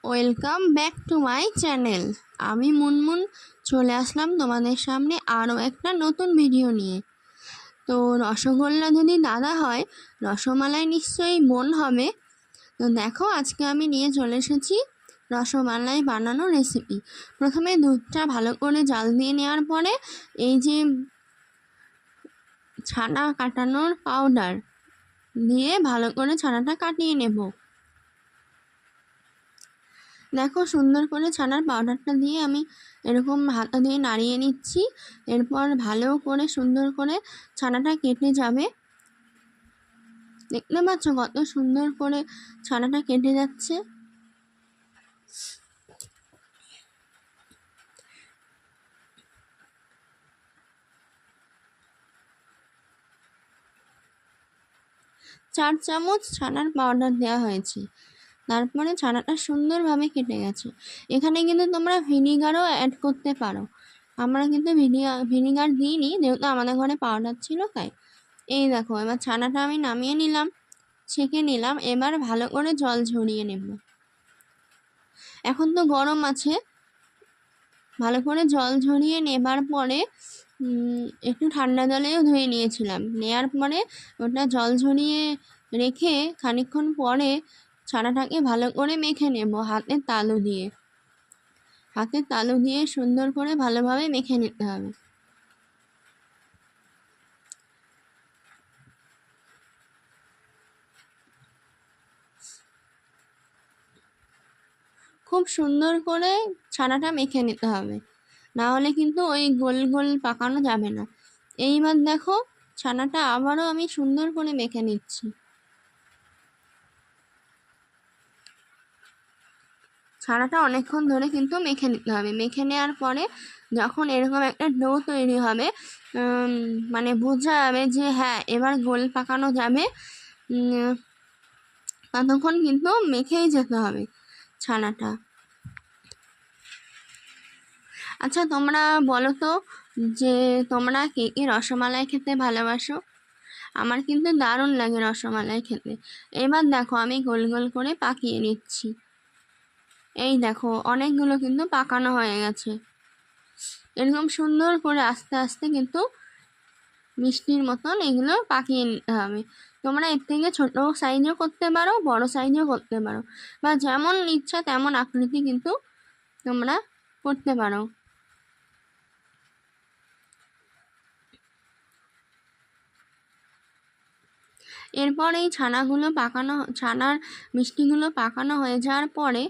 Welcome back to my channel. আমি মুনমুন চলে আসলাম তোমাদের সামনে আরও একটা নতুন ভিডিও নিয়ে। তো রসগোল্লা যদি দাদা হয়, রসমালাই নিশ্চয়ই মন হবে। তো দেখো, আজকে আমি নিয়ে চলে এসেছি রসমালাই বানানোর রেসিপি। প্রথমে দুধটা ভালো করে জাল দিয়ে নেওয়ার পরে এই যে ছানা কাটানোর পাউডার দিয়ে ভালো করে ছানাটা কাটিয়ে নেব। দেখো, সুন্দর করে ছানার পাউডারটা দিয়ে আমি এরকম হাতা দিয়ে নাড়িয়ে নিচ্ছি। এরপর ভালো করে সুন্দর করে ছানাটা কেটে যাবে। দেখতে পাচ্ছ কত সুন্দর করে ছানাটা কেটে যাচ্ছে। চার চামচ ছানার পাউডার দেওয়া হয়েছে। তারপরে ছানাটা সুন্দরভাবে কেটে গেছে। এখানে কিন্তু তোমরা ভিনিগারও অ্যাড করতে পারো। আমরা কিন্তু ভিনিগার দিইনি, যেহেতু আমাদের ঘরে পাউডার ছিল তাই। এই দেখো, এবার ছানাটা আমি নামিয়ে নিলাম, ছেঁকে নিলাম। এবার ভালো করে জল ঝরিয়ে নেব। এখন তো গরম আছে, ভালো করে জল ঝরিয়ে নেবার পরে একটু ঠান্ডা জলেও ধুয়ে নিয়েছিলাম। নেওয়ার পরে ওটা জল ঝরিয়ে রেখে খানিকক্ষণ পরে ছানাটাকে ভালো করে মেখে নেব হাতের তালু দিয়ে। হাতের তালু দিয়ে সুন্দর করে ভালোভাবে মেখে নিতে হবে। খুব সুন্দর করে ছানাটা মেখে নিতে হবে, না হলে কিন্তু ওই গোল গোল পাকানো যাবে না। এইবার দেখো, ছানাটা আবারও আমি সুন্দর করে মেখে নিচ্ছি। ছানাটা অনেকক্ষণ ধরে কিন্তু মেখে নিতে হবে। মেখে নেওয়ার পরে যখন এরকম একটা ডো তৈরি হবে, মানে বোঝা যাবে যে হ্যাঁ এবার গোল পাকানো যাবে, ততক্ষণ কিন্তু মেখেই যেতে হবে ছানাটা। আচ্ছা, তোমরা বলো তো যে তোমরা কে কে রসমালাই খেতে ভালোবাসো? আমার কিন্তু দারুণ লাগে রসমালাই খেতে। এবার দেখো, আমি গোল গোল করে পাকিয়ে নিচ্ছি। এই দেখো, অনেকগুলো কিন্তু পাকানো হয়ে গেছে। এরকম সুন্দর করে আস্তে আস্তে কিন্তু মিষ্টির মতন এগুলো পাকিয়ে নিতে হবে। তোমরা এর থেকে ছোটো সাইজও করতে পারো, বড় সাইজও করতে পারো, বা যেমন ইচ্ছা তেমন আকৃতি কিন্তু তোমরা করতে পারো। এরপর এই ছানার মিষ্টিগুলো পাকানো হয়ে যাওয়ার পরে